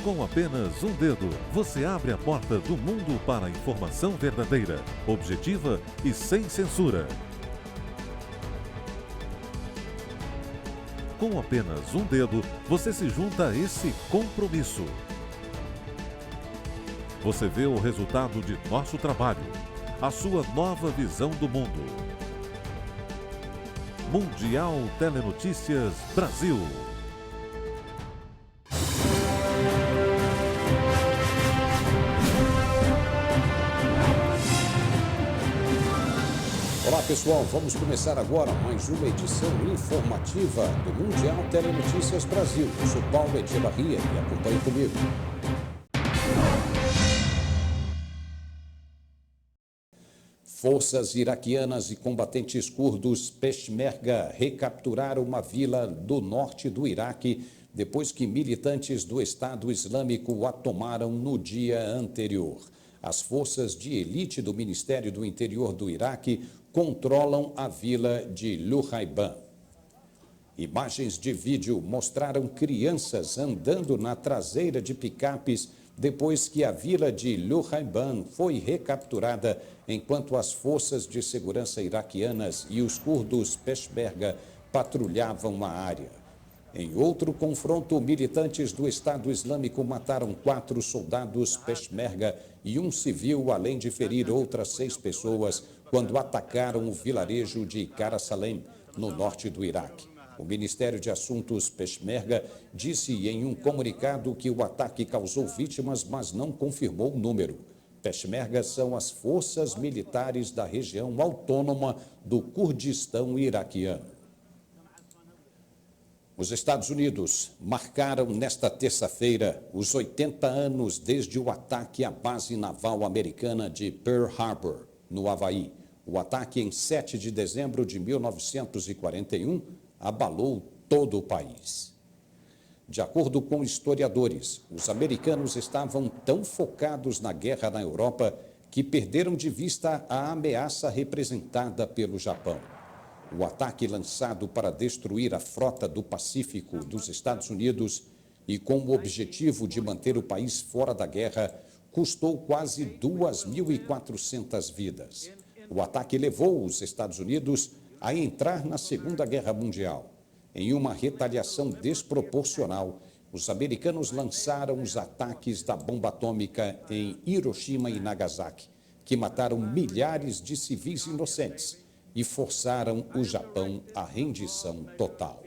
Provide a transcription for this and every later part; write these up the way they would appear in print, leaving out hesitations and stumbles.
Com apenas um dedo, você abre a porta do mundo para a informação verdadeira, objetiva e sem censura. Com apenas um dedo, você se junta a esse compromisso. Você vê o resultado de nosso trabalho, a sua nova visão do mundo. Mundial Telenotícias Brasil. Olá pessoal, vamos começar agora mais uma edição informativa do Mundial Telenotícias Brasil. Eu sou Paulo Echevarria e acompanhe comigo. Forças iraquianas e combatentes curdos Peshmerga recapturaram uma vila do norte do Iraque depois que militantes do Estado Islâmico a tomaram no dia anterior. As forças de elite do Ministério do Interior do Iraque controlam a vila de Luhaiban. Imagens de vídeo mostraram crianças andando na traseira de picapes depois que a vila de Luhaiban foi recapturada, enquanto as forças de segurança iraquianas e os curdos Peshmerga patrulhavam a área. Em outro confronto, militantes do Estado Islâmico mataram 4 soldados Peshmerga e um civil, além de ferir outras 6 pessoas, quando atacaram o vilarejo de Karasalem, no norte do Iraque. O Ministério de Assuntos Peshmerga disse em um comunicado que o ataque causou vítimas, mas não confirmou o número. Peshmerga são as forças militares da região autônoma do Kurdistão iraquiano. Os Estados Unidos marcaram nesta terça-feira os 80 anos desde o ataque à base naval americana de Pearl Harbor, no Havaí. O ataque em 7 de dezembro de 1941 abalou todo o país. De acordo com historiadores, os americanos estavam tão focados na guerra na Europa que perderam de vista a ameaça representada pelo Japão. O ataque lançado para destruir a frota do Pacífico dos Estados Unidos e com o objetivo de manter o país fora da guerra custou quase 2.400 vidas. O ataque levou os Estados Unidos a entrar na Segunda Guerra Mundial. Em uma retaliação desproporcional, os americanos lançaram os ataques da bomba atômica em Hiroshima e Nagasaki, que mataram milhares de civis inocentes e forçaram o Japão à rendição total.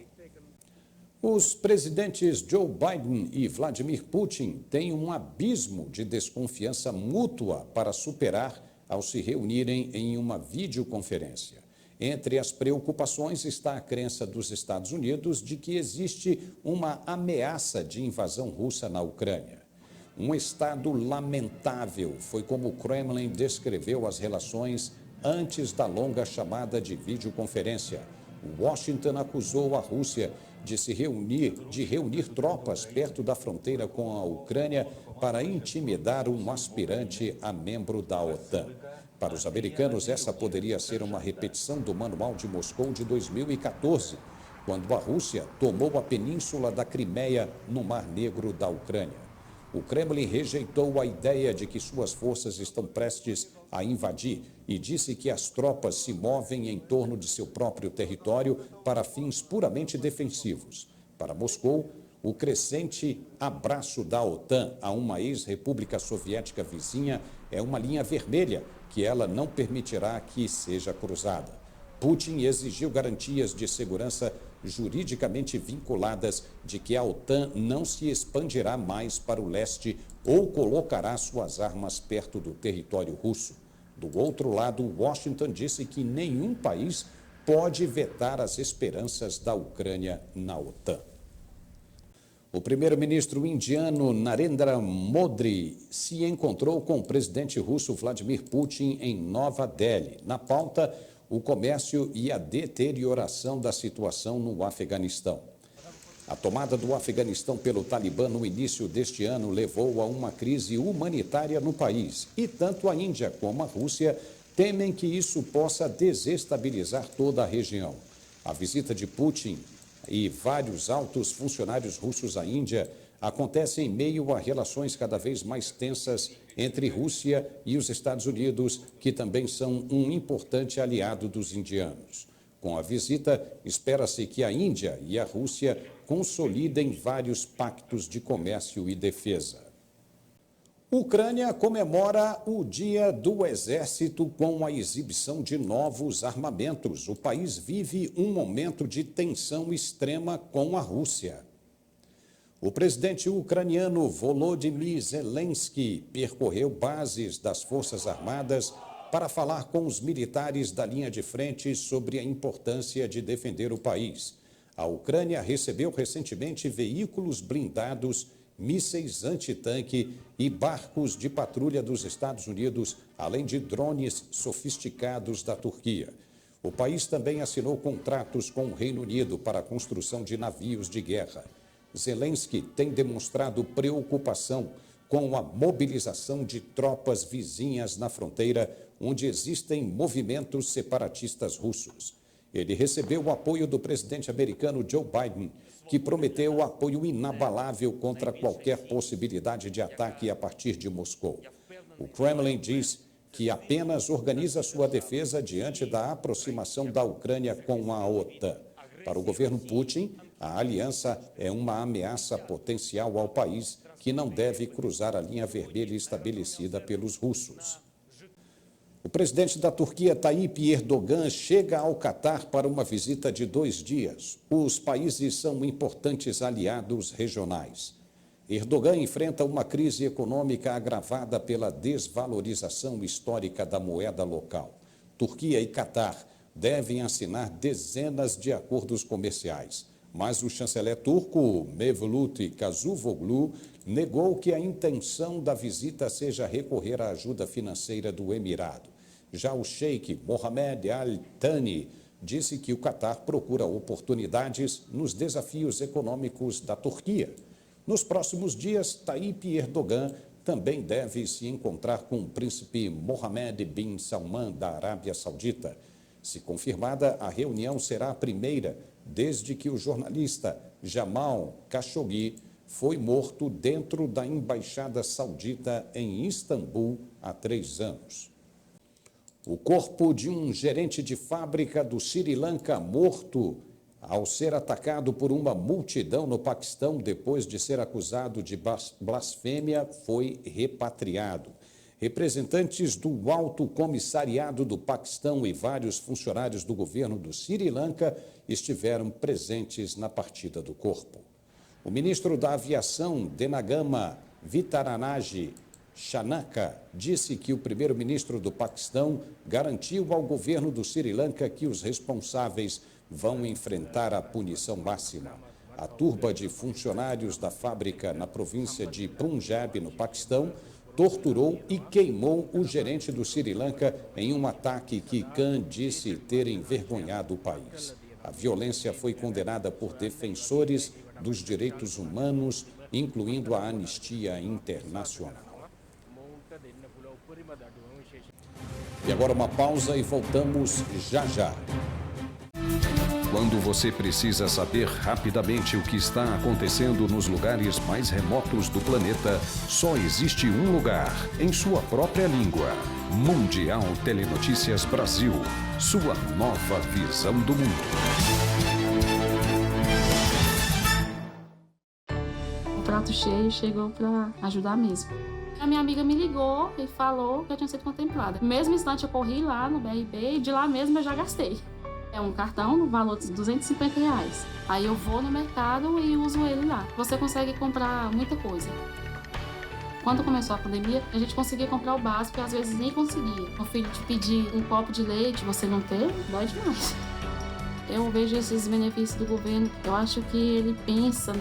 Os presidentes Joe Biden e Vladimir Putin têm um abismo de desconfiança mútua para superar ao se reunirem em uma videoconferência. Entre as preocupações está a crença dos Estados Unidos de que existe uma ameaça de invasão russa na Ucrânia. Um estado lamentável foi como o Kremlin descreveu as relações antes da longa chamada de videoconferência. Washington acusou a Rússia de reunir tropas perto da fronteira com a Ucrânia para intimidar um aspirante a membro da OTAN. Para os americanos, essa poderia ser uma repetição do Manual de Moscou de 2014, quando a Rússia tomou a península da Crimeia no Mar Negro da Ucrânia. O Kremlin rejeitou a ideia de que suas forças estão prestes a invadir e disse que as tropas se movem em torno de seu próprio território para fins puramente defensivos. Para Moscou, o crescente abraço da OTAN a uma ex-república soviética vizinha é uma linha vermelha que ela não permitirá que seja cruzada. Putin exigiu garantias de segurança juridicamente vinculadas de que a OTAN não se expandirá mais para o leste ou colocará suas armas perto do território russo. Do outro lado, Washington disse que nenhum país pode vetar as esperanças da Ucrânia na OTAN. O primeiro-ministro indiano Narendra Modi se encontrou com o presidente russo Vladimir Putin em Nova Delhi. Na pauta, o comércio e a deterioração da situação no Afeganistão. A tomada do Afeganistão pelo Talibã no início deste ano levou a uma crise humanitária no país. E tanto a Índia como a Rússia temem que isso possa desestabilizar toda a região. A visita de Putin e vários altos funcionários russos à Índia acontece em meio a relações cada vez mais tensas entre Rússia e os Estados Unidos, que também são um importante aliado dos indianos. Com a visita, espera-se que a Índia e a Rússia consolidem vários pactos de comércio e defesa. Ucrânia comemora o Dia do Exército com a exibição de novos armamentos. O país vive um momento de tensão extrema com a Rússia. O presidente ucraniano Volodymyr Zelensky percorreu bases das Forças Armadas para falar com os militares da linha de frente sobre a importância de defender o país. A Ucrânia recebeu recentemente veículos blindados, mísseis antitanque e barcos de patrulha dos Estados Unidos, além de drones sofisticados da Turquia. O país também assinou contratos com o Reino Unido para a construção de navios de guerra. Zelensky tem demonstrado preocupação com a mobilização de tropas vizinhas na fronteira, onde existem movimentos separatistas russos. Ele recebeu o apoio do presidente americano Joe Biden, que prometeu apoio inabalável contra qualquer possibilidade de ataque a partir de Moscou. O Kremlin diz que apenas organiza sua defesa diante da aproximação da Ucrânia com a OTAN. Para o governo Putin, a aliança é uma ameaça potencial ao país que não deve cruzar a linha vermelha estabelecida pelos russos. O presidente da Turquia, Tayyip Erdogan, chega ao Catar para uma visita de 2 dias. Os países são importantes aliados regionais. Erdogan enfrenta uma crise econômica agravada pela desvalorização histórica da moeda local. Turquia e Catar devem assinar dezenas de acordos comerciais. Mas o chanceler turco, Mevlut Cavusoglu, negou que a intenção da visita seja recorrer à ajuda financeira do Emirado. Já o sheik Mohammed Al Thani disse que o Catar procura oportunidades nos desafios econômicos da Turquia. Nos próximos dias, Tayyip Erdogan também deve se encontrar com o príncipe Mohammed bin Salman, da Arábia Saudita. Se confirmada, a reunião será a primeira desde que o jornalista Jamal Khashoggi foi morto dentro da embaixada saudita em Istambul há 3 anos. O corpo de um gerente de fábrica do Sri Lanka morto ao ser atacado por uma multidão no Paquistão depois de ser acusado de blasfêmia foi repatriado. Representantes do Alto Comissariado do Paquistão e vários funcionários do governo do Sri Lanka estiveram presentes na partida do corpo. O ministro da Aviação, Denagama Vitaranaji Chanaka, disse que o primeiro-ministro do Paquistão garantiu ao governo do Sri Lanka que os responsáveis vão enfrentar a punição máxima. A turba de funcionários da fábrica na província de Punjab, no Paquistão, torturou e queimou o gerente do Sri Lanka em um ataque que Khan disse ter envergonhado o país. A violência foi condenada por defensores dos direitos humanos, incluindo a Anistia Internacional. E agora uma pausa e voltamos já já. Quando você precisa saber rapidamente o que está acontecendo nos lugares mais remotos do planeta, só existe um lugar, em sua própria língua. Mundial Telenotícias Brasil. Sua nova visão do mundo. O prato cheio chegou para ajudar mesmo. A minha amiga me ligou e falou que eu tinha sido contemplada. No mesmo instante eu corri lá no BRB e de lá mesmo eu já gastei. É um cartão no valor de R$250. Aí eu vou no mercado e uso ele lá. Você consegue comprar muita coisa. Quando começou a pandemia, a gente conseguia comprar o básico e às vezes nem conseguia. O filho te pedir um copo de leite, você não ter, dói demais. Eu vejo esses benefícios do governo, eu acho que ele pensa,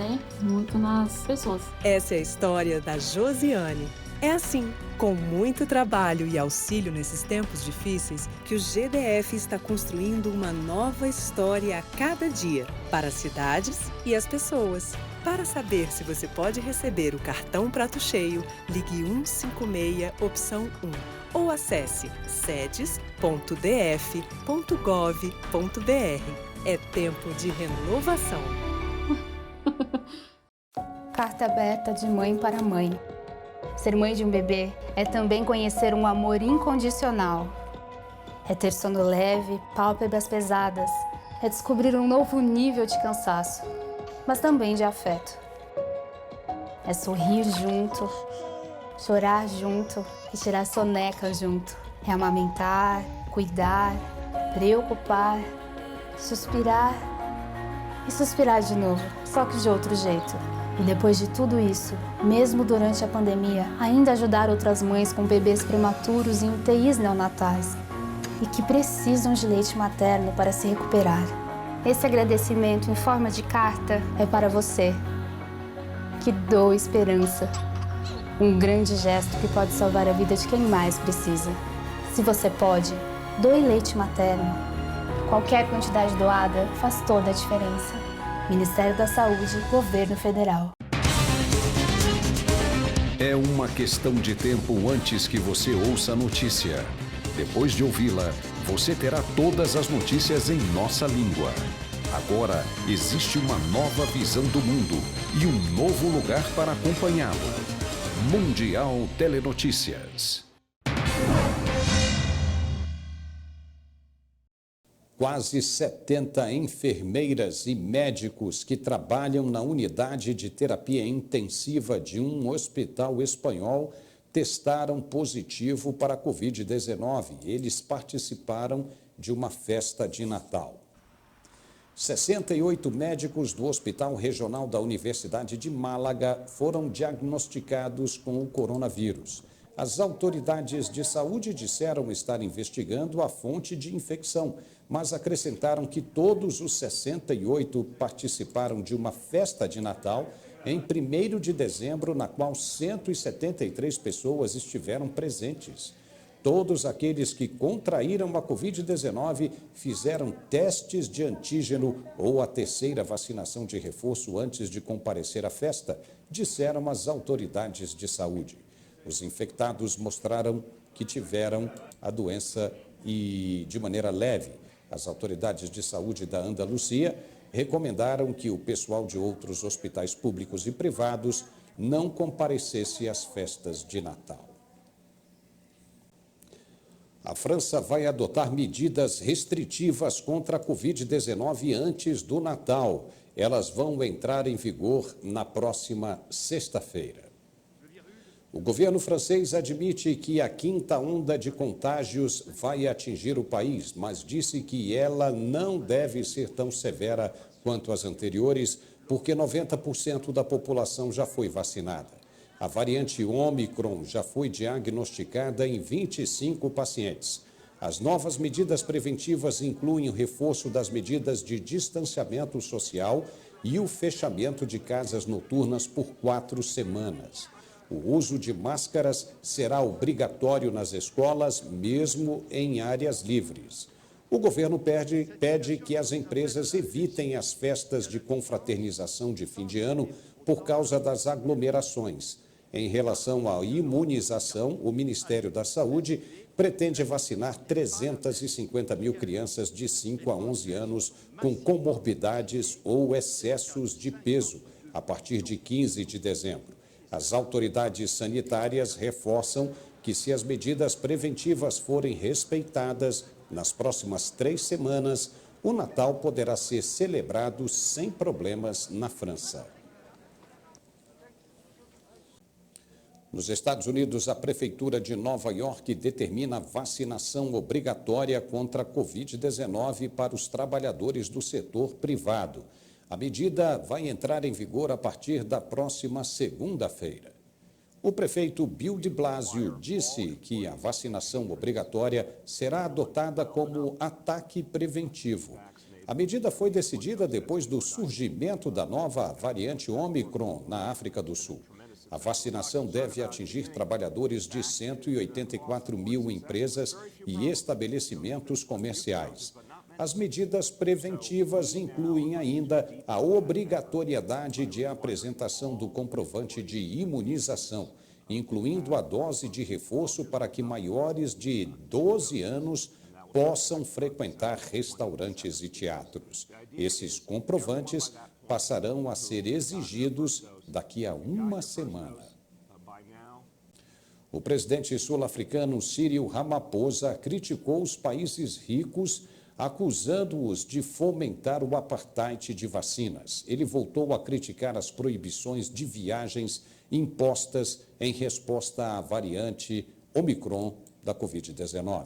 muito nas pessoas. Essa é a história da Josiane. É assim, com muito trabalho e auxílio nesses tempos difíceis, que o GDF está construindo uma nova história a cada dia, para as cidades e as pessoas. Para saber se você pode receber o cartão Prato Cheio, ligue 156, opção 1, ou acesse sedes.df.gov.br. É tempo de renovação. carta aberta de mãe para mãe. Ser mãe de um bebê é também conhecer um amor incondicional. É ter sono leve, pálpebras pesadas. É descobrir um novo nível de cansaço, mas também de afeto. É sorrir junto, chorar junto e tirar soneca junto. É amamentar, cuidar, preocupar, suspirar e suspirar de novo, só que de outro jeito. E depois de tudo isso, mesmo durante a pandemia, ainda ajudar outras mães com bebês prematuros em UTIs neonatais e que precisam de leite materno para se recuperar. Esse agradecimento em forma de carta é para você, que doa esperança. Um grande gesto que pode salvar a vida de quem mais precisa. Se você pode, doe leite materno. Qualquer quantidade doada faz toda a diferença. Ministério da Saúde, Governo Federal. É uma questão de tempo antes que você ouça a notícia. Depois de ouvi-la, você terá todas as notícias em nossa língua. Agora existe uma nova visão do mundo e um novo lugar para acompanhá-lo. Mundial Telenotícias. Quase 70 enfermeiras e médicos que trabalham na unidade de terapia intensiva de um hospital espanhol testaram positivo para a Covid-19. Eles participaram de uma festa de Natal. 68 médicos do Hospital Regional da Universidade de Málaga foram diagnosticados com o coronavírus. As autoridades de saúde disseram estar investigando a fonte de infecção, mas acrescentaram que todos os 68 participaram de uma festa de Natal em 1º de dezembro, na qual 173 pessoas estiveram presentes. Todos aqueles que contraíram a Covid-19 fizeram testes de antígeno ou a terceira vacinação de reforço antes de comparecer à festa, disseram as autoridades de saúde. Os infectados mostraram que tiveram a doença e de maneira leve. As autoridades de saúde da Andalucia recomendaram que o pessoal de outros hospitais públicos e privados não comparecesse às festas de Natal. A França vai adotar medidas restritivas contra a Covid-19 antes do Natal. Elas vão entrar em vigor na próxima sexta-feira. O governo francês admite que a 5ª onda de contágios vai atingir o país, mas disse que ela não deve ser tão severa quanto as anteriores, porque 90% da população já foi vacinada. A variante Ômicron já foi diagnosticada em 25 pacientes. As novas medidas preventivas incluem o reforço das medidas de distanciamento social e o fechamento de casas noturnas por 4 semanas. O uso de máscaras será obrigatório nas escolas, mesmo em áreas livres. O governo pede que as empresas evitem as festas de confraternização de fim de ano por causa das aglomerações. Em relação à imunização, o Ministério da Saúde pretende vacinar 350 mil crianças de 5 a 11 anos com comorbidades ou excessos de peso a partir de 15 de dezembro. As autoridades sanitárias reforçam que, se as medidas preventivas forem respeitadas, nas próximas 3 semanas, o Natal poderá ser celebrado sem problemas na França. Nos Estados Unidos, a Prefeitura de Nova York determina a vacinação obrigatória contra a Covid-19 para os trabalhadores do setor privado. A medida vai entrar em vigor a partir da próxima segunda-feira. O prefeito Bill de Blasio disse que a vacinação obrigatória será adotada como ataque preventivo. A medida foi decidida depois do surgimento da nova variante Ômicron na África do Sul. A vacinação deve atingir trabalhadores de 184 mil empresas e estabelecimentos comerciais. As medidas preventivas incluem ainda a obrigatoriedade de apresentação do comprovante de imunização, incluindo a dose de reforço para que maiores de 12 anos possam frequentar restaurantes e teatros. Esses comprovantes passarão a ser exigidos daqui a uma semana. O presidente sul-africano Cyril Ramaphosa criticou os países ricos, acusando-os de fomentar o apartheid de vacinas. Ele voltou a criticar as proibições de viagens impostas em resposta à variante Omicron da Covid-19.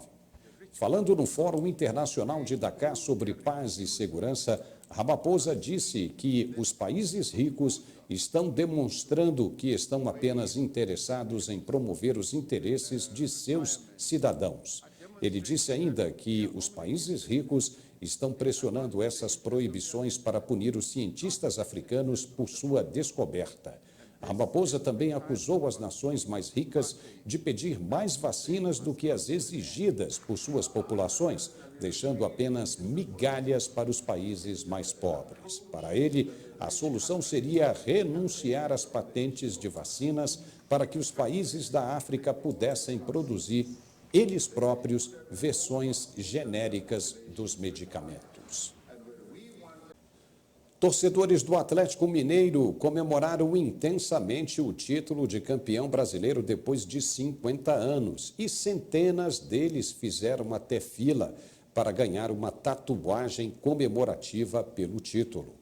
Falando no Fórum Internacional de Dakar sobre paz e segurança, Ramaphosa disse que os países ricos estão demonstrando que estão apenas interessados em promover os interesses de seus cidadãos. Ele disse ainda que os países ricos estão pressionando essas proibições para punir os cientistas africanos por sua descoberta. Ramaphosa também acusou as nações mais ricas de pedir mais vacinas do que as exigidas por suas populações, deixando apenas migalhas para os países mais pobres. Para ele, a solução seria renunciar às patentes de vacinas para que os países da África pudessem produzir, eles próprios, versões genéricas dos medicamentos. Torcedores do Atlético Mineiro comemoraram intensamente o título de campeão brasileiro depois de 50 anos e centenas deles fizeram até fila para ganhar uma tatuagem comemorativa pelo título.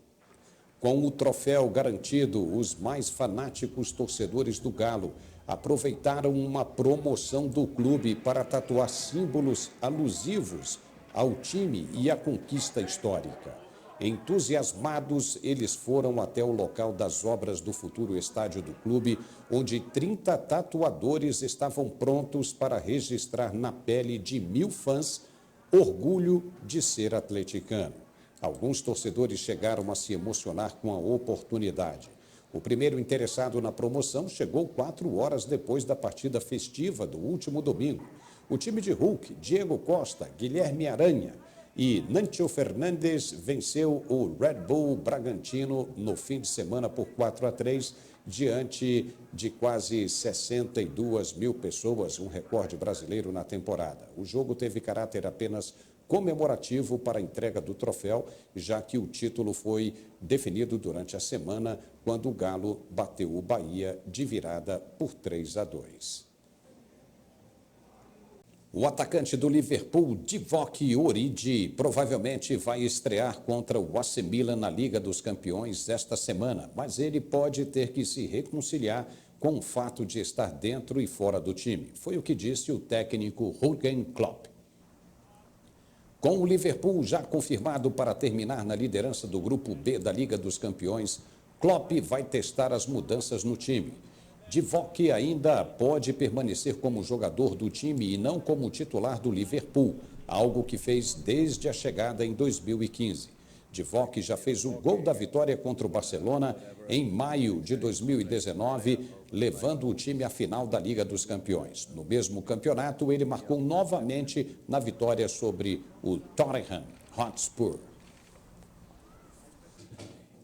Com o troféu garantido, os mais fanáticos torcedores do Galo aproveitaram uma promoção do clube para tatuar símbolos alusivos ao time e à conquista histórica. Entusiasmados, eles foram até o local das obras do futuro estádio do clube, onde 30 tatuadores estavam prontos para registrar na pele de 1000 fãs orgulho de ser atleticano. Alguns torcedores chegaram a se emocionar com a oportunidade. O primeiro interessado na promoção chegou 4 horas depois da partida festiva do último domingo. O time de Hulk, Diego Costa, Guilherme Aranha e Nancho Fernandes venceu o Red Bull Bragantino no fim de semana por 4-3, diante de quase 62 mil pessoas, um recorde brasileiro na temporada. O jogo teve caráter apenas comemorativo para a entrega do troféu, já que o título foi definido durante a semana, quando o Galo bateu o Bahia de virada por 3-2. O atacante do Liverpool, Divock Origi, provavelmente vai estrear contra o AC Milan na Liga dos Campeões esta semana, mas ele pode ter que se reconciliar com o fato de estar dentro e fora do time. Foi o que disse o técnico Jürgen Klopp. Com o Liverpool já confirmado para terminar na liderança do Grupo B da Liga dos Campeões, Klopp vai testar as mudanças no time. Divock ainda pode permanecer como jogador do time e não como titular do Liverpool, algo que fez desde a chegada em 2015. Divock já fez o gol da vitória contra o Barcelona em maio de 2019, levando o time à final da Liga dos Campeões. No mesmo campeonato, ele marcou novamente na vitória sobre o Tottenham Hotspur.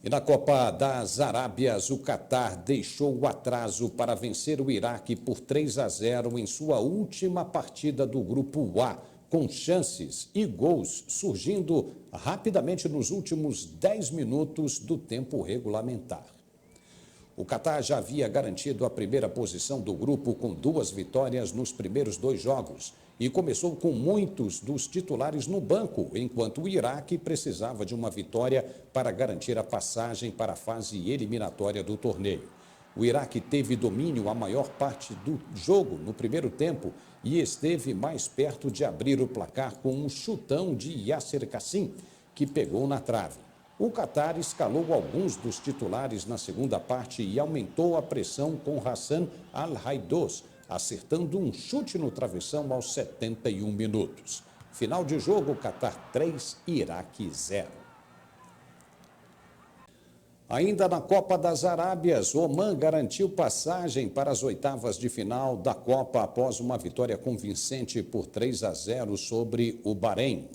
E na Copa das Arábias, o Catar deixou o atraso para vencer o Iraque por 3-0 em sua última partida do Grupo A, com chances e gols surgindo rapidamente nos últimos 10 minutos do tempo regulamentar. O Catar já havia garantido a primeira posição do grupo com 2 vitórias nos primeiros 2 jogos e começou com muitos dos titulares no banco, enquanto o Iraque precisava de uma vitória para garantir a passagem para a fase eliminatória do torneio. O Iraque teve domínio a maior parte do jogo no primeiro tempo e esteve mais perto de abrir o placar com um chutão de Yasser Kassim, que pegou na trave. O Catar escalou alguns dos titulares na segunda parte e aumentou a pressão com Hassan Al-Haidoz, acertando um chute no travessão aos 71 minutos. Final de jogo, Catar 3, Iraque 0. Ainda na Copa das Arábias, Oman garantiu passagem para as oitavas de final da Copa após uma vitória convincente por 3-0 sobre o Bahrein.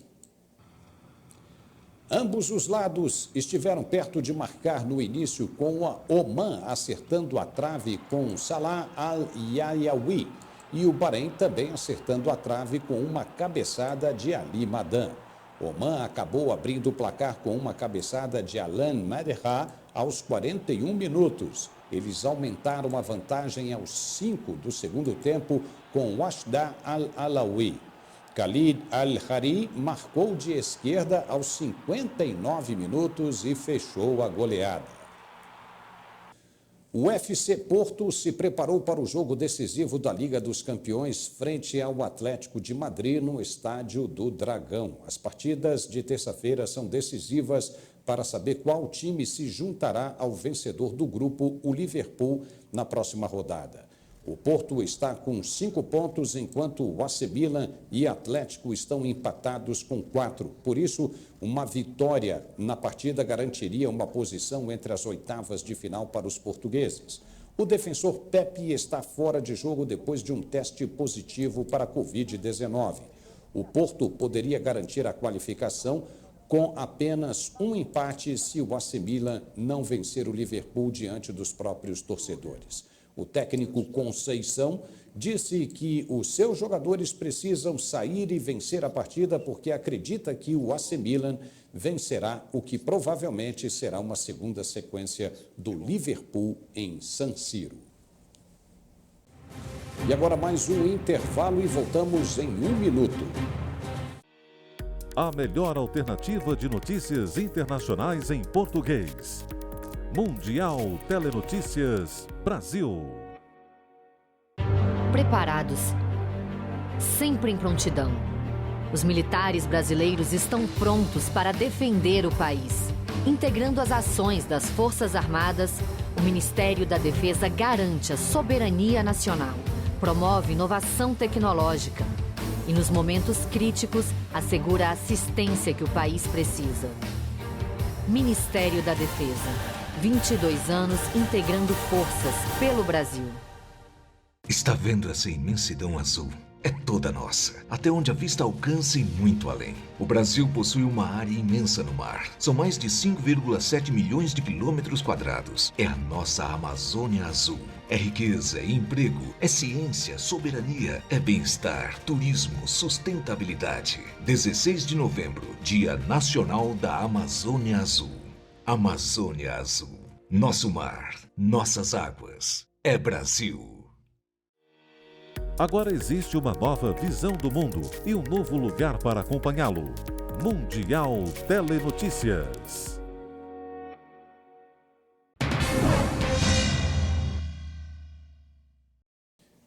Ambos os lados estiveram perto de marcar no início, com a Oman acertando a trave com Salah Al-Yayawi e o Bahrein também acertando a trave com uma cabeçada de Ali Madan. Oman acabou abrindo o placar com uma cabeçada de Alan Madeha aos 41 minutos. Eles aumentaram a vantagem aos 5 do segundo tempo com Washda Al-Alawi. Khalid Al-Hari marcou de esquerda aos 59 minutos e fechou a goleada. O FC Porto se preparou para o jogo decisivo da Liga dos Campeões frente ao Atlético de Madrid no Estádio do Dragão. As partidas de terça-feira são decisivas para saber qual time se juntará ao vencedor do grupo, o Liverpool, na próxima rodada. O Porto está com 5 pontos, enquanto o AC Milan e Atlético estão empatados com 4. Por isso, uma vitória na partida garantiria uma posição entre as oitavas de final para os portugueses. O defensor Pepe está fora de jogo depois de um teste positivo para a Covid-19. O Porto poderia garantir a qualificação com apenas um empate se o AC Milan não vencer o Liverpool diante dos próprios torcedores. O técnico Conceição disse que os seus jogadores precisam sair e vencer a partida porque acredita que o AC Milan vencerá, o que provavelmente será uma segunda sequência do Liverpool em San Siro. E agora mais um intervalo e voltamos em 1 minuto. A melhor alternativa de notícias internacionais em português. Mundial Telenotícias Brasil. Preparados, sempre em prontidão. Os militares brasileiros estão prontos para defender o país. Integrando as ações das Forças Armadas, o Ministério da Defesa garante a soberania nacional, promove inovação tecnológica e, nos momentos críticos, assegura a assistência que o país precisa. Ministério da Defesa. 22 anos integrando forças pelo Brasil. Está vendo essa imensidão azul? É toda nossa, até onde a vista alcança e muito além. O Brasil possui uma área imensa no mar. São mais de 5,7 milhões de quilômetros quadrados. É a nossa Amazônia Azul. É riqueza, é emprego, é ciência, soberania, é bem-estar, turismo, sustentabilidade. 16 de novembro, Dia Nacional da Amazônia Azul. Amazônia Azul. Nosso mar, nossas águas. É Brasil. Agora existe uma nova visão do mundo e um novo lugar para acompanhá-lo. Mundial Telenotícias.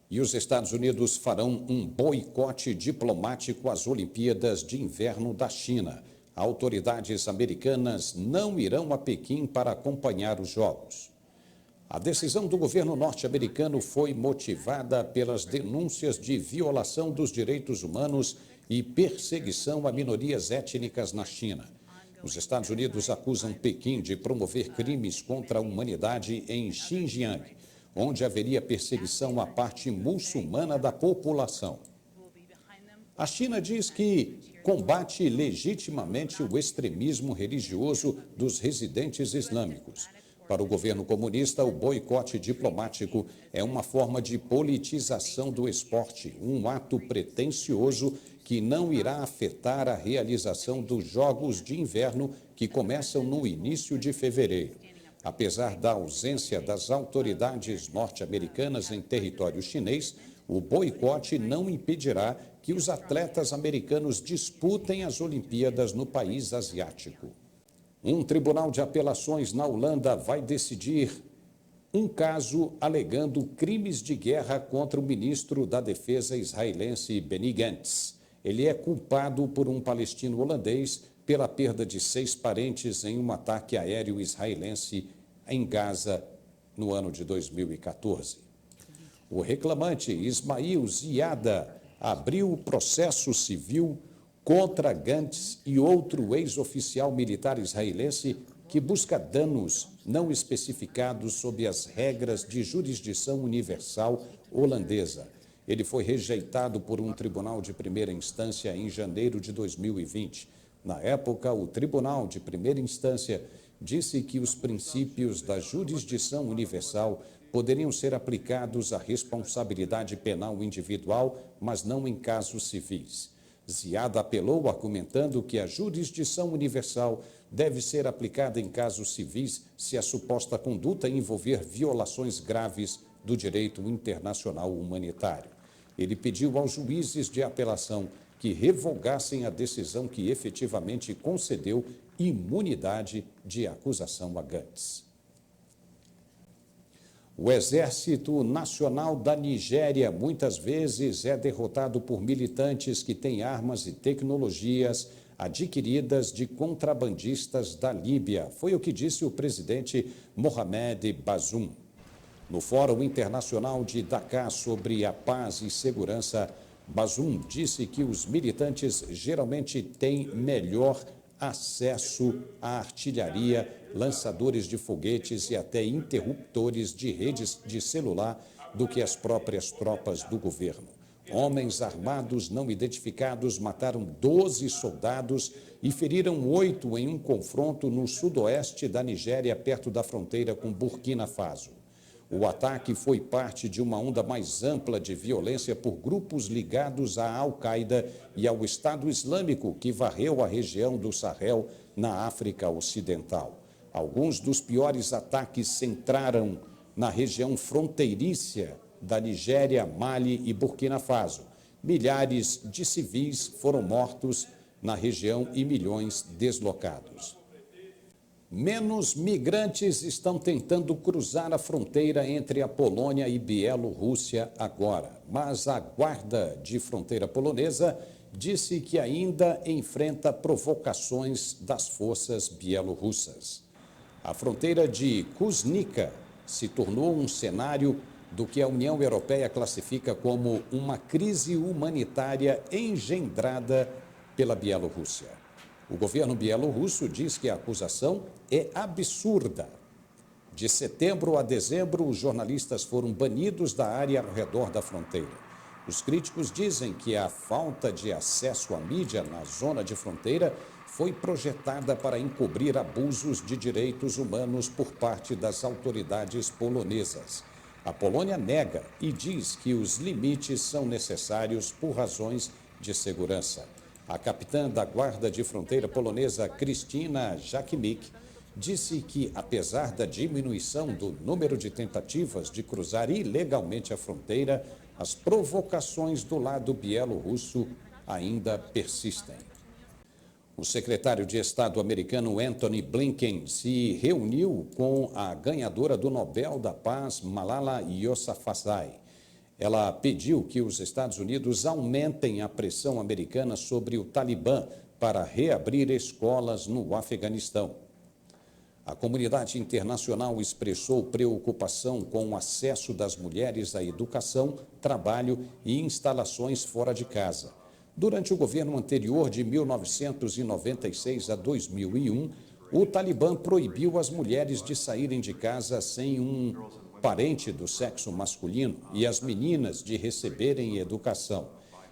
E os Estados Unidos farão um boicote diplomático às Olimpíadas de Inverno da China. Autoridades americanas não irão a Pequim para acompanhar os Jogos. A decisão do governo norte-americano foi motivada pelas denúncias de violação dos direitos humanos e perseguição a minorias étnicas na China. Os Estados Unidos acusam Pequim de promover crimes contra a humanidade em Xinjiang, onde haveria perseguição à parte muçulmana da população. A China diz que combate legitimamente o extremismo religioso dos residentes islâmicos. Para o governo comunista, o boicote diplomático é uma forma de politização do esporte, um ato pretensioso que não irá afetar a realização dos Jogos de Inverno, que começam no início de fevereiro. Apesar da ausência das autoridades norte-americanas em território chinês, o boicote não impedirá que os atletas americanos disputem as Olimpíadas no país asiático. Um tribunal de apelações na Holanda vai decidir um caso alegando crimes de guerra contra o ministro da Defesa israelense Benny Gantz. Ele é culpado por um palestino holandês pela perda de 6 parentes em um ataque aéreo israelense em Gaza no ano de 2014. O reclamante Ismail Ziada abriu o processo civil contra Gantz e outro ex-oficial militar israelense que busca danos não especificados sob as regras de jurisdição universal holandesa. Ele foi rejeitado por um tribunal de primeira instância em janeiro de 2020. Na época, o tribunal de primeira instância disse que os princípios da jurisdição universal poderiam ser aplicados à responsabilidade penal individual, mas não em casos civis. Ziad apelou, argumentando que a jurisdição universal deve ser aplicada em casos civis se a suposta conduta envolver violações graves do direito internacional humanitário. Ele pediu aos juízes de apelação que revogassem a decisão que efetivamente concedeu imunidade de acusação a Gantz. O Exército Nacional da Nigéria muitas vezes é derrotado por militantes que têm armas e tecnologias adquiridas de contrabandistas da Líbia. Foi o que disse o presidente Mohamed Bazoum. No Fórum Internacional de Dakar sobre a Paz e Segurança, Bazoum disse que os militantes geralmente têm melhor acesso à artilharia, lançadores de foguetes e até interruptores de redes de celular do que as próprias tropas do governo. Homens armados não identificados mataram 12 soldados e feriram 8 em um confronto no sudoeste da Nigéria, perto da fronteira com Burkina Faso. O ataque foi parte de uma onda mais ampla de violência por grupos ligados à Al-Qaeda e ao Estado Islâmico, que varreu a região do Sahel, na África Ocidental. Alguns dos piores ataques centraram na região fronteiriça da Nigéria, Mali e Burkina Faso. Milhares de civis foram mortos na região e milhões deslocados. Menos migrantes estão tentando cruzar a fronteira entre a Polônia e Bielorrússia agora, mas a Guarda de Fronteira polonesa disse que ainda enfrenta provocações das forças bielorrussas. A fronteira de Kuznica se tornou um cenário do que a União Europeia classifica como uma crise humanitária engendrada pela Bielorrússia. O governo bielorrusso diz que a acusação é absurda. De setembro a dezembro, os jornalistas foram banidos da área ao redor da fronteira. Os críticos dizem que a falta de acesso à mídia na zona de fronteira foi projetada para encobrir abusos de direitos humanos por parte das autoridades polonesas. A Polônia nega e diz que os limites são necessários por razões de segurança. A capitã da Guarda de Fronteira polonesa, Krystyna Jakimik, disse que, apesar da diminuição do número de tentativas de cruzar ilegalmente a fronteira, as provocações do lado bielorrusso ainda persistem. O secretário de Estado americano Antony Blinken se reuniu com a ganhadora do Nobel da Paz, Malala Yousafzai. Ela pediu que os Estados Unidos aumentem a pressão americana sobre o Talibã para reabrir escolas no Afeganistão. A comunidade internacional expressou preocupação com o acesso das mulheres à educação, trabalho e instalações fora de casa. Durante o governo anterior, de 1996 a 2001, o Talibã proibiu as mulheres de saírem de casa sem um parente do sexo masculino e as meninas de receberem educação.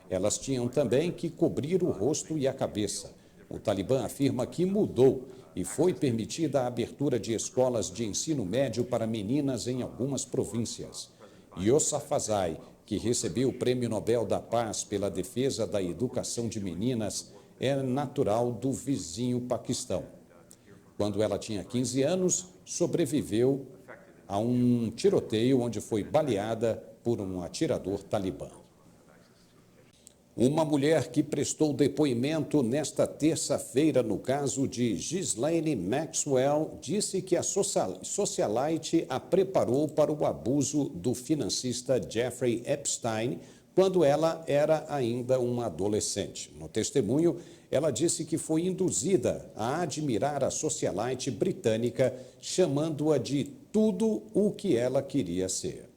Elas tinham também que cobrir o rosto e a cabeça. O Talibã afirma que mudou e foi permitida a abertura de escolas de ensino médio para meninas em algumas províncias. Yousafzai, que recebeu o Prêmio Nobel da Paz pela defesa da educação de meninas, é natural do vizinho Paquistão. Quando ela tinha 15 anos, sobreviveu a um tiroteio onde foi baleada por um atirador talibã. Uma mulher que prestou depoimento nesta terça-feira no caso de Ghislaine Maxwell disse que a socialite a preparou para o abuso do financista Jeffrey Epstein quando ela era ainda uma adolescente. No testemunho, ela disse que foi induzida a admirar a socialite britânica, chamando-a de tudo o que ela queria ser.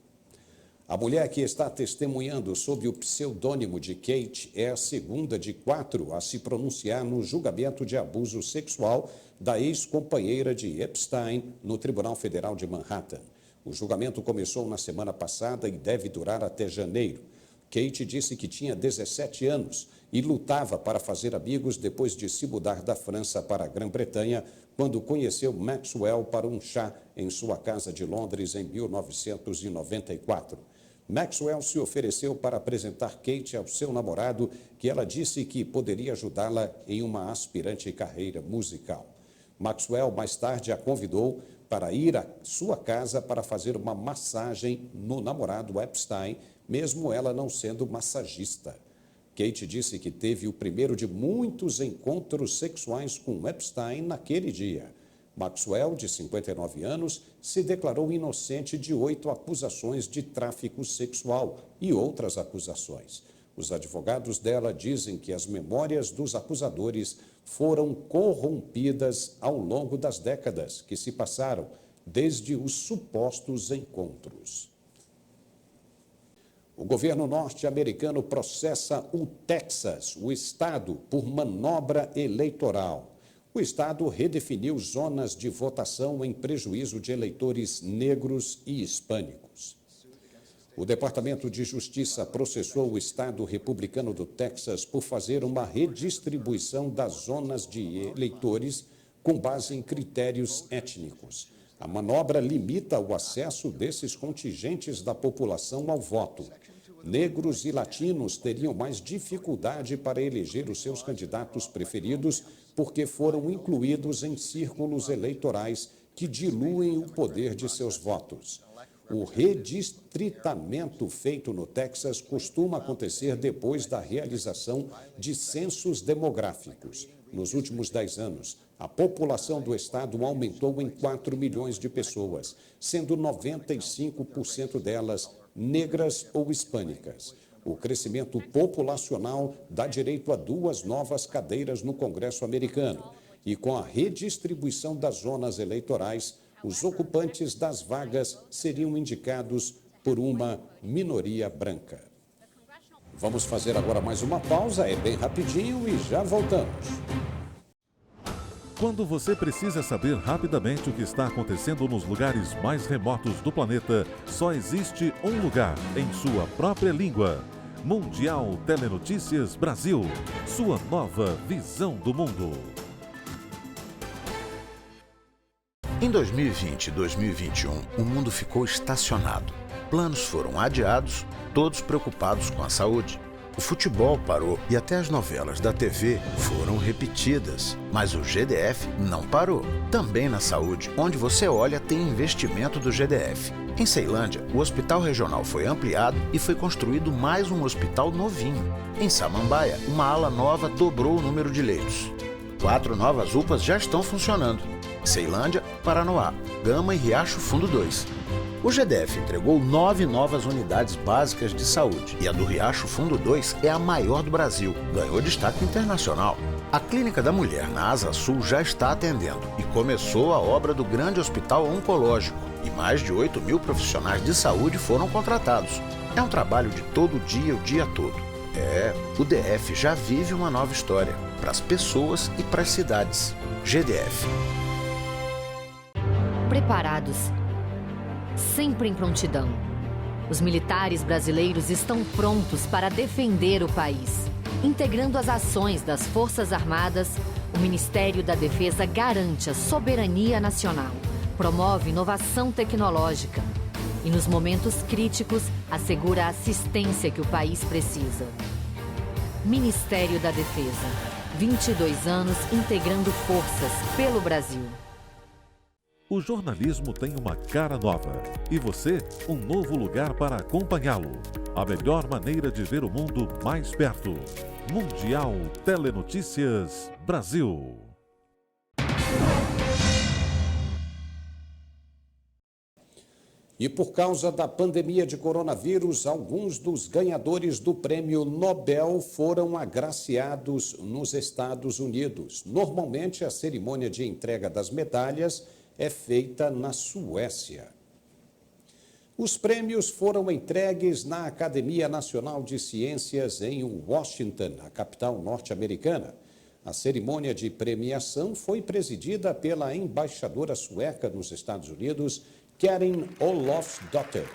A mulher que está testemunhando sob o pseudônimo de Kate é a segunda de 4 a se pronunciar no julgamento de abuso sexual da ex-companheira de Epstein no Tribunal Federal de Manhattan. O julgamento começou na semana passada e deve durar até janeiro. Kate disse que tinha 17 anos e lutava para fazer amigos depois de se mudar da França para a Grã-Bretanha, quando conheceu Maxwell para um chá em sua casa de Londres em 1994. Maxwell se ofereceu para apresentar Kate ao seu namorado, que ela disse que poderia ajudá-la em uma aspirante carreira musical. Maxwell mais tarde a convidou para ir à sua casa para fazer uma massagem no namorado Epstein, mesmo ela não sendo massagista. Kate disse que teve o primeiro de muitos encontros sexuais com Epstein naquele dia. Maxwell, de 59 anos, se declarou inocente de 8 acusações de tráfico sexual e outras acusações. Os advogados dela dizem que as memórias dos acusadores foram corrompidas ao longo das décadas que se passaram desde os supostos encontros. O governo norte-americano processa o Texas, o estado, por manobra eleitoral. O estado redefiniu zonas de votação em prejuízo de eleitores negros e hispânicos. O Departamento de Justiça processou o estado republicano do Texas por fazer uma redistribuição das zonas de eleitores com base em critérios étnicos. A manobra limita o acesso desses contingentes da população ao voto. Negros e latinos teriam mais dificuldade para eleger os seus candidatos preferidos porque foram incluídos em círculos eleitorais que diluem o poder de seus votos. O redistritamento feito no Texas costuma acontecer depois da realização de censos demográficos. Nos últimos 10 anos, a população do estado aumentou em 4 milhões de pessoas, sendo 95% delas negras ou hispânicas. O crescimento populacional dá direito a 2 novas cadeiras no Congresso americano. E com a redistribuição das zonas eleitorais, os ocupantes das vagas seriam indicados por uma minoria branca. Vamos fazer agora mais uma pausa, é bem rapidinho e já voltamos. Quando você precisa saber rapidamente o que está acontecendo nos lugares mais remotos do planeta, só existe um lugar em sua própria língua. Mundial Telenotícias Brasil, sua nova visão do mundo. Em 2020 e 2021, o mundo ficou estacionado. Planos foram adiados, todos preocupados com a saúde. O futebol parou e até as novelas da TV foram repetidas. Mas o GDF não parou. Também na saúde, onde você olha, tem investimento do GDF. Em Ceilândia, o hospital regional foi ampliado e foi construído mais um hospital novinho. Em Samambaia, uma ala nova dobrou o número de leitos. 4 novas UPAs já estão funcionando. Ceilândia, Paranoá, Gama e Riacho Fundo 2. O GDF entregou 9 novas unidades básicas de saúde e a do Riacho Fundo 2 é a maior do Brasil. Ganhou destaque internacional. A Clínica da Mulher, na Asa Sul, já está atendendo e começou a obra do grande hospital oncológico e mais de 8 mil profissionais de saúde foram contratados. É um trabalho de todo dia, o dia todo. O DF já vive uma nova história para as pessoas e para as cidades. GDF. Preparados, sempre em prontidão. Os militares brasileiros estão prontos para defender o país. Integrando as ações das Forças Armadas, o Ministério da Defesa garante a soberania nacional, promove inovação tecnológica e, nos momentos críticos, assegura a assistência que o país precisa. Ministério da Defesa, 22 anos integrando forças pelo Brasil. O jornalismo tem uma cara nova e você, um novo lugar para acompanhá-lo. A melhor maneira de ver o mundo mais perto. Mundial Telenotícias Brasil. E por causa da pandemia de coronavírus, alguns dos ganhadores do Prêmio Nobel foram agraciados nos Estados Unidos. Normalmente, a cerimônia de entrega das medalhas é feita na Suécia. Os prêmios foram entregues na Academia Nacional de Ciências em Washington, a capital norte-americana. A cerimônia de premiação foi presidida pela embaixadora sueca nos Estados Unidos, Karin Olofsdotter.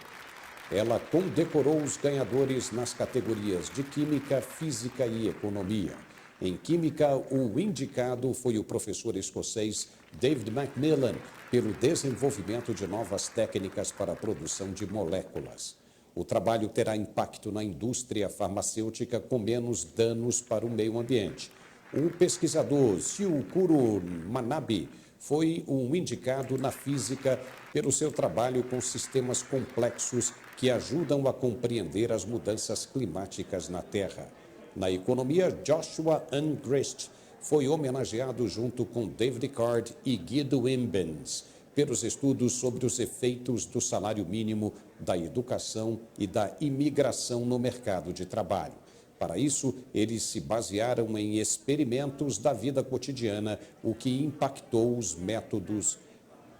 Ela condecorou os ganhadores nas categorias de Química, Física e Economia. Em Química, o indicado foi o professor escocês David Macmillan, pelo desenvolvimento de novas técnicas para a produção de moléculas. O trabalho terá impacto na indústria farmacêutica com menos danos para o meio ambiente. O pesquisador Syukuro Manabe foi um indicado na física pelo seu trabalho com sistemas complexos que ajudam a compreender as mudanças climáticas na Terra. Na economia, Joshua Ungrist foi homenageado junto com David Card e Guido Imbens pelos estudos sobre os efeitos do salário mínimo, da educação e da imigração no mercado de trabalho. Para isso, eles se basearam em experimentos da vida cotidiana, o que impactou os métodos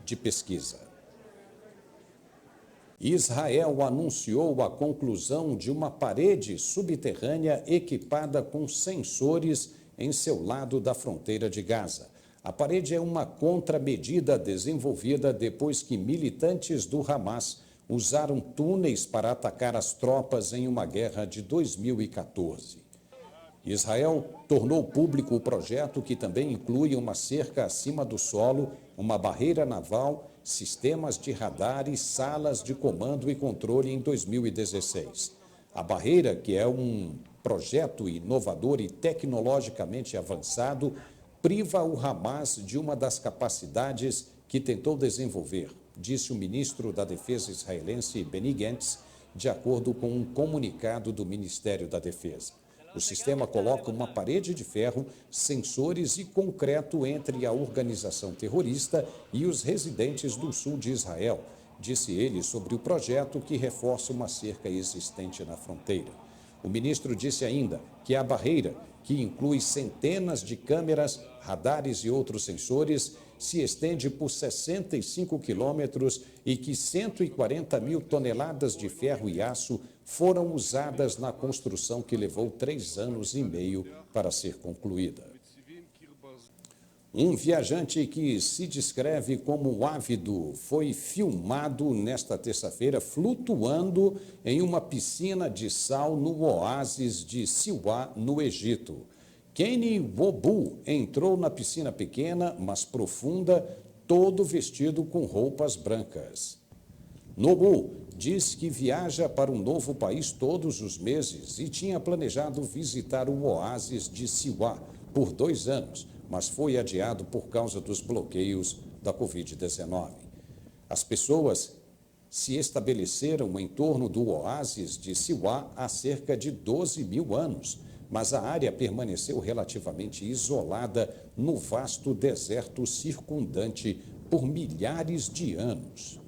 de pesquisa. Israel anunciou a conclusão de uma parede subterrânea equipada com sensores em seu lado da fronteira de Gaza. A parede é uma contramedida desenvolvida depois que militantes do Hamas usaram túneis para atacar as tropas em uma guerra de 2014. Israel tornou público o projeto, que também inclui uma cerca acima do solo, uma barreira naval, sistemas de radar e salas de comando e controle em 2016. A barreira, que é um projeto inovador e tecnologicamente avançado, priva o Hamas de uma das capacidades que tentou desenvolver, disse o ministro da Defesa israelense Benny Gantz, de acordo com um comunicado do Ministério da Defesa. O sistema coloca uma parede de ferro, sensores e concreto entre a organização terrorista e os residentes do sul de Israel, disse ele sobre o projeto, que reforça uma cerca existente na fronteira. O ministro disse ainda que a barreira, que inclui centenas de câmeras, radares e outros sensores, se estende por 65 quilômetros e que 140 mil toneladas de ferro e aço foram usadas na construção, que levou 3 anos e meio para ser concluída. Um viajante que se descreve como ávido foi filmado nesta terça-feira flutuando em uma piscina de sal no oásis de Siwa, no Egito. Kenny Wobu entrou na piscina pequena, mas profunda, todo vestido com roupas brancas. Nobu diz que viaja para um novo país todos os meses e tinha planejado visitar o oásis de Siwa por 2 anos, mas foi adiado por causa dos bloqueios da Covid-19. As pessoas se estabeleceram em torno do oásis de Siwa há cerca de 12 mil anos, mas a área permaneceu relativamente isolada no vasto deserto circundante por milhares de anos.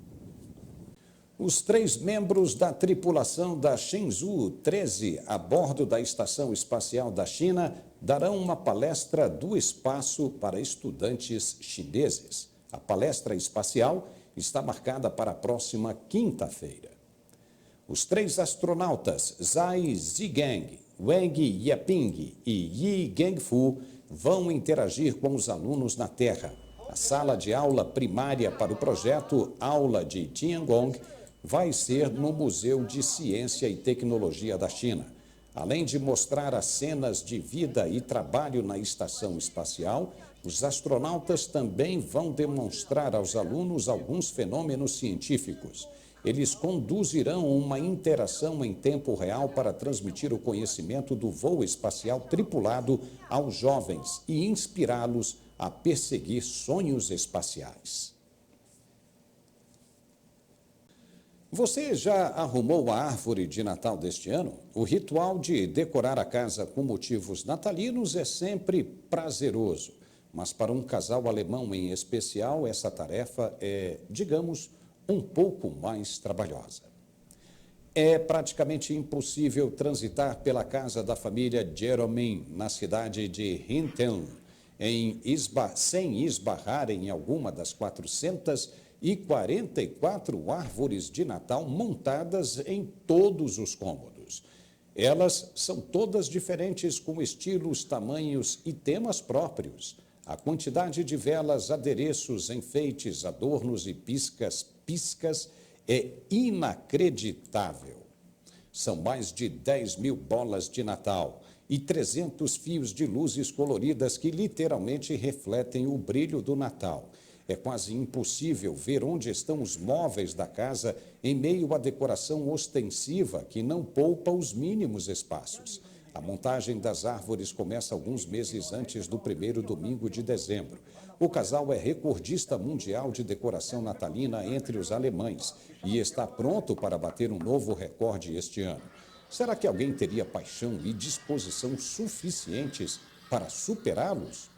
Os 3 membros da tripulação da Shenzhou 13, a bordo da Estação Espacial da China, darão uma palestra do espaço para estudantes chineses. A palestra espacial está marcada para a próxima quinta-feira. Os 3 astronautas Zhai Zigang, Wang Yaping e Yi Gengfu vão interagir com os alunos na Terra. A sala de aula primária para o projeto Aula de Tiangong vai ser no Museu de Ciência e Tecnologia da China. Além de mostrar as cenas de vida e trabalho na estação espacial, os astronautas também vão demonstrar aos alunos alguns fenômenos científicos. Eles conduzirão uma interação em tempo real para transmitir o conhecimento do voo espacial tripulado aos jovens e inspirá-los a perseguir sonhos espaciais. Você já arrumou a árvore de Natal deste ano? O ritual de decorar a casa com motivos natalinos é sempre prazeroso, mas para um casal alemão em especial, essa tarefa é, digamos, um pouco mais trabalhosa. É praticamente impossível transitar pela casa da família Jeromin, na cidade de Hinten, sem esbarrar em alguma das 444 árvores de Natal montadas em todos os cômodos. Elas são todas diferentes, com estilos, tamanhos e temas próprios. A quantidade de velas, adereços, enfeites, adornos e piscas é inacreditável. São mais de 10 mil bolas de Natal e 300 fios de luzes coloridas que literalmente refletem o brilho do Natal. É quase impossível ver onde estão os móveis da casa em meio à decoração ostensiva que não poupa os mínimos espaços. A montagem das árvores começa alguns meses antes do primeiro domingo de dezembro. O casal é recordista mundial de decoração natalina entre os alemães e está pronto para bater um novo recorde este ano. Será que alguém teria paixão e disposição suficientes para superá-los?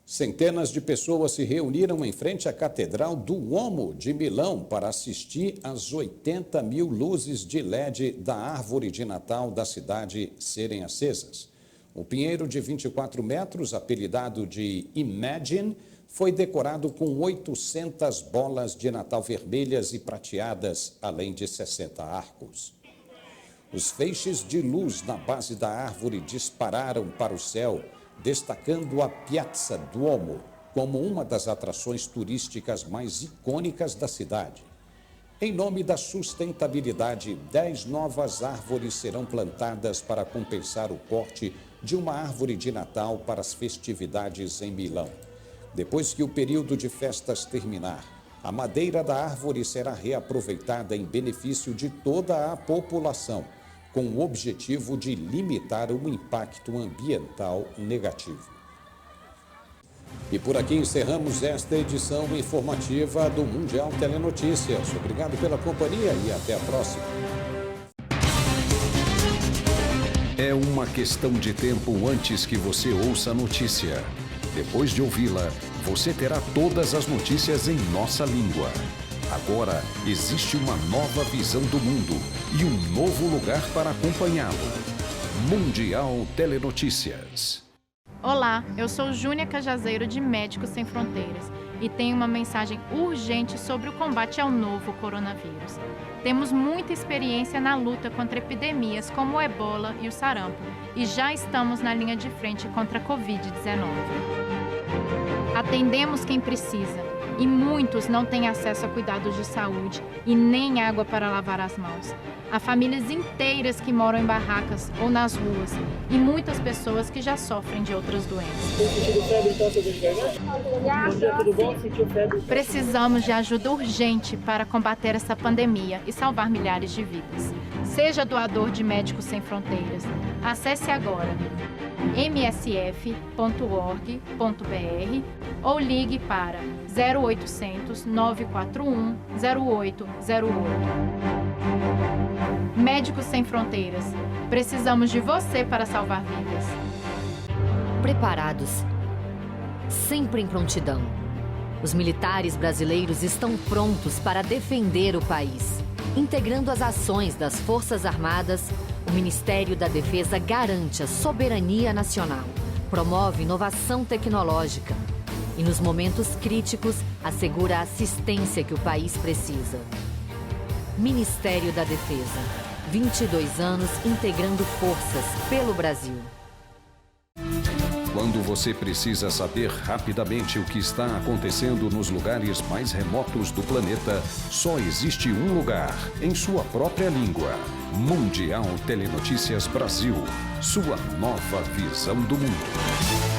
Centenas de pessoas se reuniram em frente à Catedral do Uomo de Milão para assistir às 80 mil luzes de LED da árvore de Natal da cidade serem acesas. O pinheiro de 24 metros, apelidado de Imagine, foi decorado com 800 bolas de Natal vermelhas e prateadas, além de 60 arcos. Os feixes de luz na base da árvore dispararam para o céu, destacando a Piazza Duomo como uma das atrações turísticas mais icônicas da cidade. Em nome da sustentabilidade, 10 novas árvores serão plantadas para compensar o corte de uma árvore de Natal para as festividades em Milão. Depois que o período de festas terminar, a madeira da árvore será reaproveitada em benefício de toda a população, com o objetivo de limitar o impacto ambiental negativo. E por aqui encerramos esta edição informativa do Mundial Telenotícias. Obrigado pela companhia e até a próxima. É uma questão de tempo antes que você ouça a notícia. Depois de ouvi-la, você terá todas as notícias em nossa língua. Agora existe uma nova visão do mundo e um novo lugar para acompanhá-lo. Mundial Telenotícias. Olá, eu sou Júnia Cajazeiro de Médicos Sem Fronteiras e tenho uma mensagem urgente sobre o combate ao novo coronavírus. Temos muita experiência na luta contra epidemias como o ebola e o sarampo e já estamos na linha de frente contra a Covid-19. Atendemos quem precisa. E muitos não têm acesso a cuidados de saúde e nem água para lavar as mãos. Há famílias inteiras que moram em barracas ou nas ruas e muitas pessoas que já sofrem de outras doenças. Precisamos de ajuda urgente para combater essa pandemia e salvar milhares de vidas. Seja doador de Médicos Sem Fronteiras. Acesse agora msf.org.br ou ligue para 0800 941 0808. Médicos Sem Fronteiras. Precisamos de você para salvar vidas. Preparados. Sempre em prontidão. Os militares brasileiros estão prontos para defender o país. Integrando as ações das Forças Armadas, o Ministério da Defesa garante a soberania nacional, promove inovação tecnológica e, nos momentos críticos, assegura a assistência que o país precisa. Ministério da Defesa. 22 anos integrando forças pelo Brasil. Quando você precisa saber rapidamente o que está acontecendo nos lugares mais remotos do planeta, só existe um lugar, em sua própria língua. Mundial Telenotícias Brasil. Sua nova visão do mundo.